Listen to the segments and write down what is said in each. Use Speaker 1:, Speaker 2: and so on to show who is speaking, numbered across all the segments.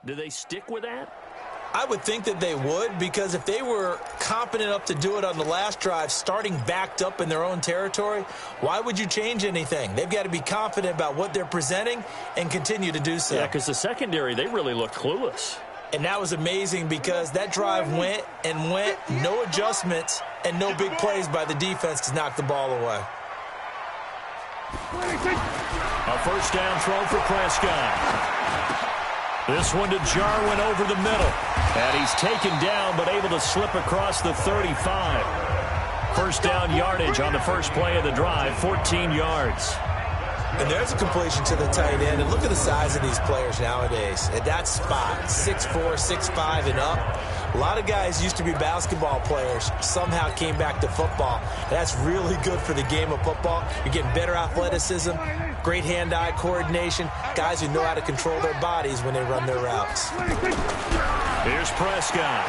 Speaker 1: Do they stick with that?
Speaker 2: I would think that they would, because if they were competent enough to do it on the last drive, starting backed up in their own territory, why would you change anything? They've got to be confident about what they're presenting and continue to do so.
Speaker 1: Yeah, because the secondary, they really look clueless.
Speaker 2: And that was amazing because that drive went and went, no adjustments, and no big plays by the defense to knock the ball away.
Speaker 1: A first down throw for Prescott. This one to Jarwin over the middle. And he's taken down but able to slip across the 35. First down yardage on the first play of the drive, 14 yards.
Speaker 2: And there's a completion to the tight end. And look at the size of these players nowadays. At that spot, 6'4", 6'5", and up. A lot of guys used to be basketball players, somehow came back to football. That's really good for the game of football. You're getting better athleticism, great hand-eye coordination, guys who know how to control their bodies when they run their routes.
Speaker 1: Here's Prescott.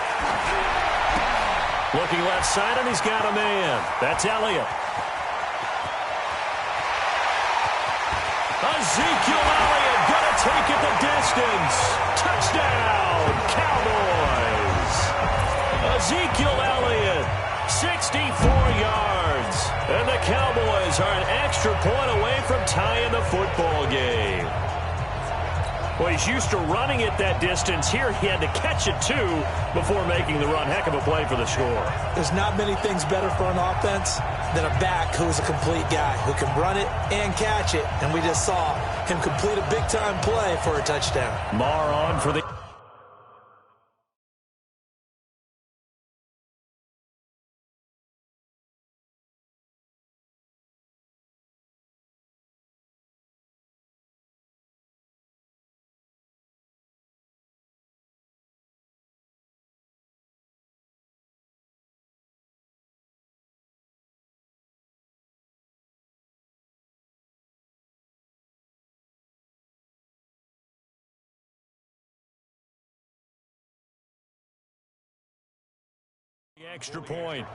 Speaker 1: Looking left side, and he's got a man. That's Elliott. Ezekiel Elliott gonna take it the distance. Touchdown, Cowboys. Ezekiel Elliott, 64 yards. And the Cowboys are an extra point away from tying the football game. Well, he's used to running it that distance. Here he had to catch it, too, before making the run. Heck of a play for the score.
Speaker 2: There's not many things better for an offense than a back who's a complete guy, who can run it and catch it. And we just saw him complete a big-time play for a touchdown.
Speaker 1: Marr on for the... extra point.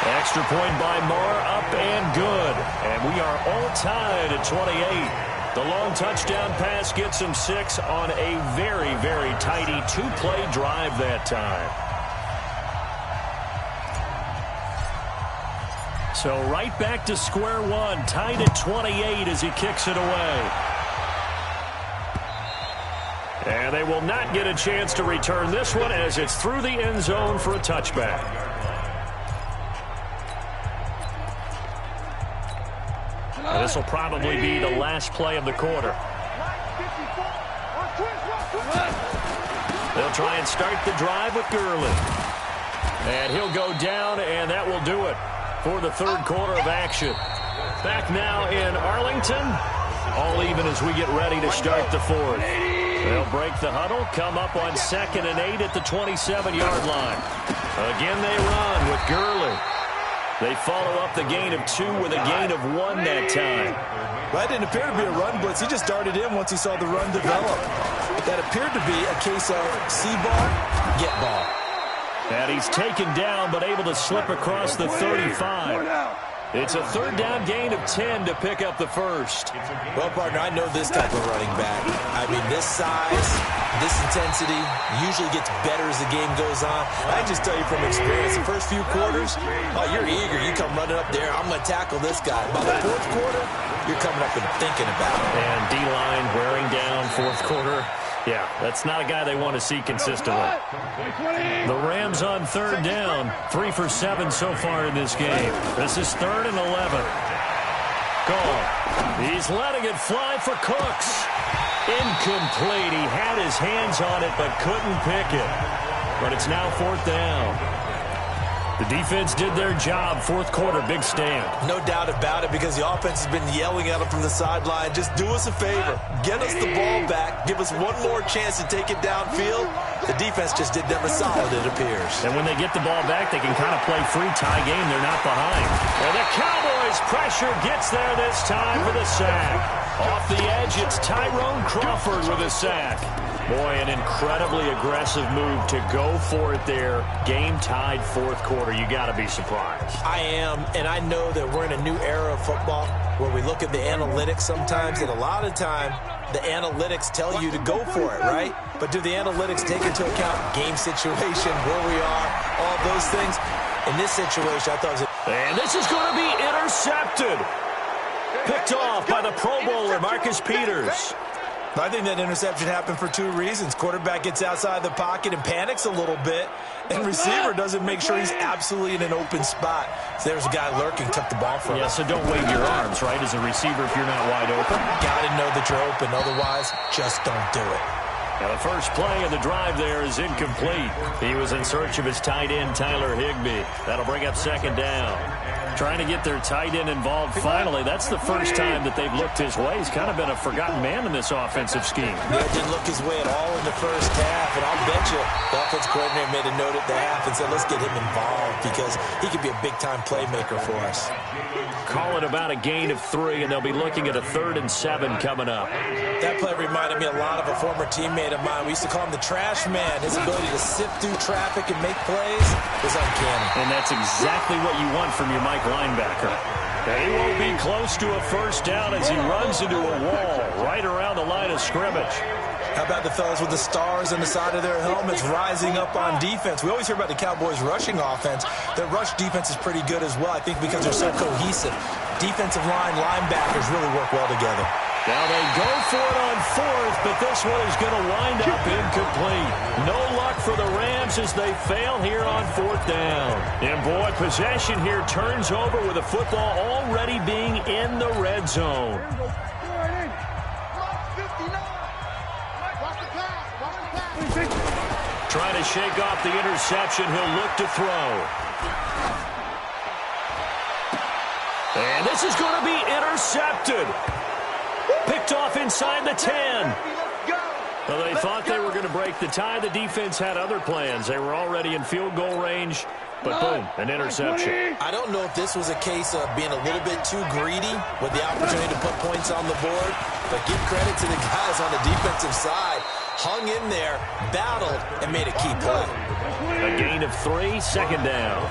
Speaker 1: Extra point by Marr, up and good. And we are all tied at 28. The long touchdown pass gets him 6 on a very, very tidy two-play drive that time. So right back to square one, tied at 28 as he kicks it away. And they will not get a chance to return this one as it's through the end zone for a touchback. And this will probably be the last play of the quarter. They'll try and start the drive with Gurley. And he'll go down, and that will do it for the third quarter of action. Back now in Arlington, all even as we get ready to start the fourth. They'll break the huddle, come up on 2nd and 8 at the 27-yard line. Again they run with Gurley. They follow up the gain of 2 with a gain of 1 that time.
Speaker 2: Well, that didn't appear to be a run blitz. He just darted in once he saw the run develop. That appeared to be a case of see ball, get ball.
Speaker 1: And he's taken down but able to slip across the 35. It's a third down gain of 10 to pick up the first.
Speaker 2: Well, partner, I know this type of running back. I mean, this size, this intensity usually gets better as the game goes on. I can just tell you from experience, the first few quarters, oh, you're eager. You come running up there, I'm going to tackle this guy. By the fourth quarter, you're coming up and thinking about it.
Speaker 1: And D-line wearing down fourth quarter. Yeah, that's not a guy they want to see consistently. The Rams on third down, 3 for 7 so far in this game. This is 3rd and 11. Goal. He's letting it fly for Cooks. Incomplete. He had his hands on it but couldn't pick it. But it's now 4th down. The defense did their job. Fourth quarter, big stand.
Speaker 2: No doubt about it, because the offense has been yelling at them from the sideline. Just do us a favor. Get us the ball back. Give us one more chance to take it downfield. The defense just did them a solid, it appears.
Speaker 1: And when they get the ball back, they can kind of play free tie game. They're not behind. And the Cowboys' pressure gets there this time for the sack. Off the edge, it's Tyrone Crawford with a sack. Boy, an incredibly aggressive move to go for it there. Game-tied fourth quarter. You got to be surprised.
Speaker 2: I am, and I know that we're in a new era of football where we look at the analytics sometimes, and a lot of time the analytics tell you to go for it, right? But do the analytics take into account game situation, where we are, all those things? In this situation, I thought it was...
Speaker 1: And this is going to be intercepted. Picked off by the Pro Bowler, Marcus Peters.
Speaker 2: I think that interception happened for two reasons. Quarterback gets outside the pocket and panics a little bit, and receiver doesn't make sure he's absolutely in an open spot. So there's a guy lurking, took the ball from him.
Speaker 1: Yeah, so don't wave your arms, right, as a receiver if you're not wide open.
Speaker 2: Got to know that you're open. Otherwise, just don't do it.
Speaker 1: Now the first play of the drive there is incomplete. He was in search of his tight end, Tyler Higbee. That'll bring up second down. Trying to get their tight end involved finally. That's the first time that they've looked his way. He's kind of been a forgotten man in this offensive scheme.
Speaker 2: Yeah, didn't look his way at all in the first half, and I'll bet you the offense coordinator made a note at the half and said, let's get him involved because he could be a big-time playmaker for us.
Speaker 1: Call it about a gain of 3, and they'll be looking at a 3rd and 7 coming up.
Speaker 2: That play reminded me a lot of a former teammate of mine. We used to call him the trash man. His ability to sift through traffic and make plays was uncanny.
Speaker 1: And that's exactly what you want from your Mike linebacker. And he won't be close to a first down as he runs into a wall right around the line of scrimmage.
Speaker 2: How about the fellas with the stars on the side of their helmets rising up on defense? We always hear about the Cowboys' rushing offense. Their rush defense is pretty good as well, I think, because they're so cohesive. Defensive line linebackers really work well together.
Speaker 1: Now they go for it on 4th, but this one is going to wind up incomplete. No luck for the Rams as they fail here on 4th down. And boy, possession here turns over with the football already being in the red zone. Trying to shake off the interception. He'll look to throw. And this is going to be intercepted. Picked off inside the 10. Well, they thought they were going to break the tie. The defense had other plans. They were already in field goal range, but boom, an interception.
Speaker 2: I don't know if this was a case of being a little bit too greedy with the opportunity to put points on the board, but give credit to the guys on the defensive side. Hung in there, battled, and made a key play.
Speaker 1: A gain of 3, second down.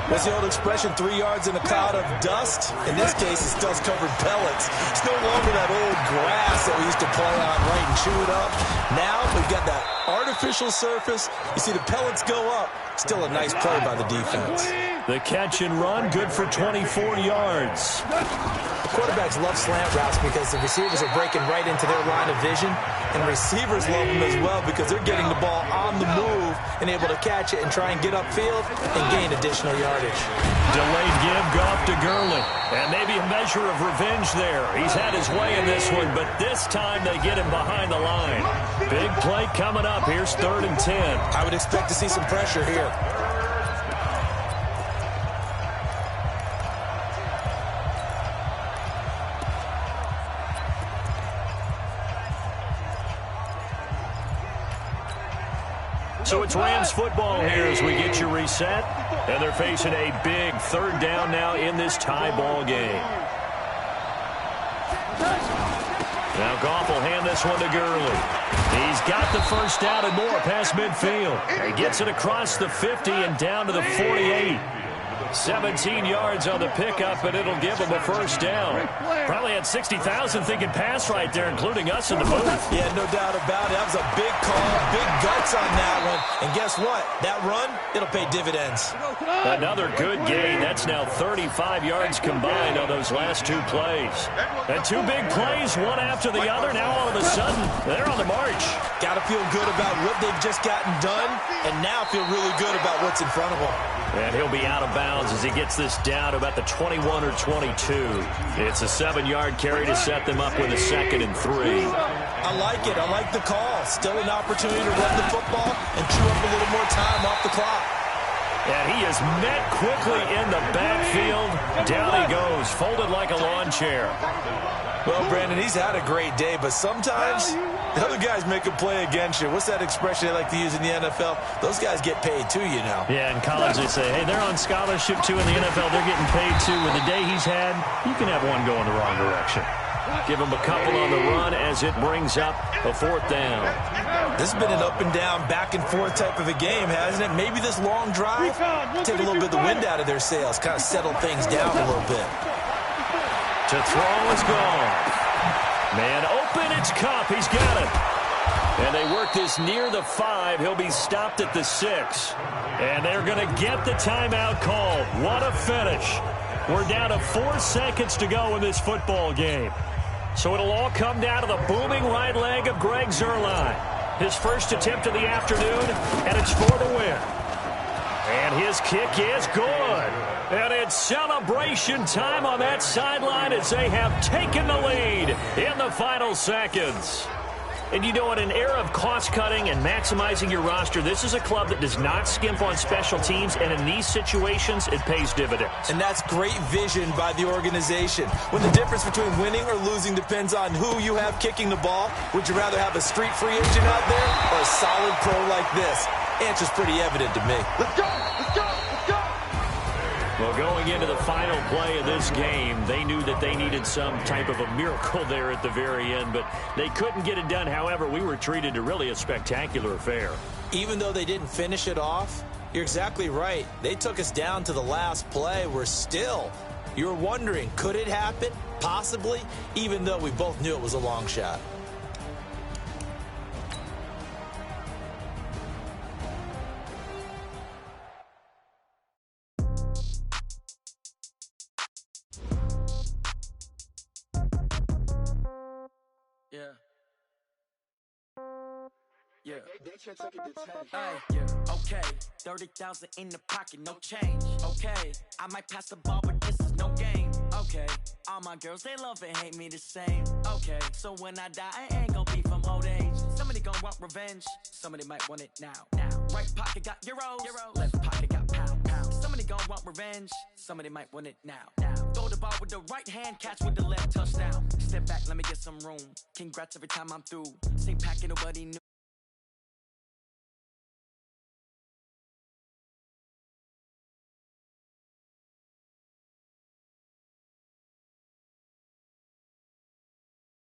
Speaker 2: What's the old expression, 3 yards in a cloud of dust? In this case, it's dust-covered pellets. It's no longer that old grass that we used to play on, right, and chew it up. Now we've got that artificial surface. You see the pellets go up. Still a nice play by the defense.
Speaker 1: The catch and run, good for 24 yards.
Speaker 2: The quarterbacks love slant routes because the receivers are breaking right into their line of vision, and receivers love them as well because they're getting the ball on the move and able to catch it and try and get upfield and gain additional yardage.
Speaker 1: Delayed give, Goff to Gurley. And maybe a measure of revenge there. He's had his way in this one, but this time they get him behind the line. Big play coming up. Here's 3rd and 10.
Speaker 2: I would expect to see some pressure here.
Speaker 1: So it's Rams football here as we get you reset. And they're facing a big 3rd down now in this tie ball game. Now Goff will hand this one to Gurley. He's got the first down and more past midfield. He gets it across the 50 and down to the 48. 17 yards on the pickup, and it'll give him a first down. Probably had 60,000 thinking pass right there, including us in the booth.
Speaker 2: Yeah, no doubt about it. That was a big call, big guts on that one. And guess what? That run, it'll pay dividends.
Speaker 1: Another good gain. That's now 35 yards combined on those last 2 plays. And 2 big plays, one after the other. Now all of a sudden, they're on the march.
Speaker 2: Got to feel good about what they've just gotten done, and now feel really good about what's in front of them.
Speaker 1: And he'll be out of bounds as he gets this down to about the 21 or 22. It's a 7-yard carry to set them up with a 2nd and 3.
Speaker 2: I like it. I like the call. Still an opportunity to run the football and chew up a little more time off the clock.
Speaker 1: And he is met quickly in the backfield. Down he goes, folded like a lawn chair.
Speaker 2: Well, Brandon, he's had a great day, but sometimes the other guys make a play against you. What's that expression they like to use in the NFL? Those guys get paid too, you know.
Speaker 1: Yeah, in college they say, hey, they're on scholarship too. In the NFL, they're getting paid too. With the day he's had, you can have one go in the wrong direction. Give them a couple on the run as it brings up a 4th down.
Speaker 2: This has been an up and down, back and forth type of a game, hasn't it? Maybe this long drive, take a little bit of the wind out of their sails, kind of settle things down a little bit.
Speaker 1: To throw is gone. Man open, it's Kupp. He's got it. And they work this near the 5. He'll be stopped at the 6. And they're going to get the timeout called. What a finish. We're down to 4 seconds to go in this football game. So it'll all come down to the booming right leg of Greg Zuerlein. His first attempt of the afternoon, and it's for the win. And his kick is good. And it's celebration time on that sideline as they have taken the lead in the final seconds. And you know, in an era of cost-cutting and maximizing your roster, this is a club that does not skimp on special teams, and in these situations, it pays dividends.
Speaker 2: And that's great vision by the organization. When the difference between winning or losing depends on who you have kicking the ball, would you rather have a street free agent out there or a solid pro like this? Answer's pretty evident to me.
Speaker 3: Let's go! Let's go! Let's go!
Speaker 1: Well, going into the final play of this game, they knew that they needed some type of a miracle there at the very end, but they couldn't get it done. However, we were treated to really a spectacular affair.
Speaker 2: Even though they didn't finish it off, you're exactly right. They took us down to the last play. We're still, you're wondering, could it happen? Possibly, even though we both knew it was a long shot.
Speaker 4: Yeah. Yeah. Okay. 30,000 in the pocket, no change. Okay. I might pass the ball, but this is no game. Okay. All my girls, they love and hate me the same. Okay. So when I die, I ain't gonna be from old age. Somebody gonna want revenge. Somebody might want it now. Right pocket got euros. Left pocket got pounds. Somebody gonna want revenge. Somebody might want it now. Throw the ball with the right hand, catch with the left, touchdown. Step back, let me get some room. Congrats every time I'm through. Same packet, nobody knew.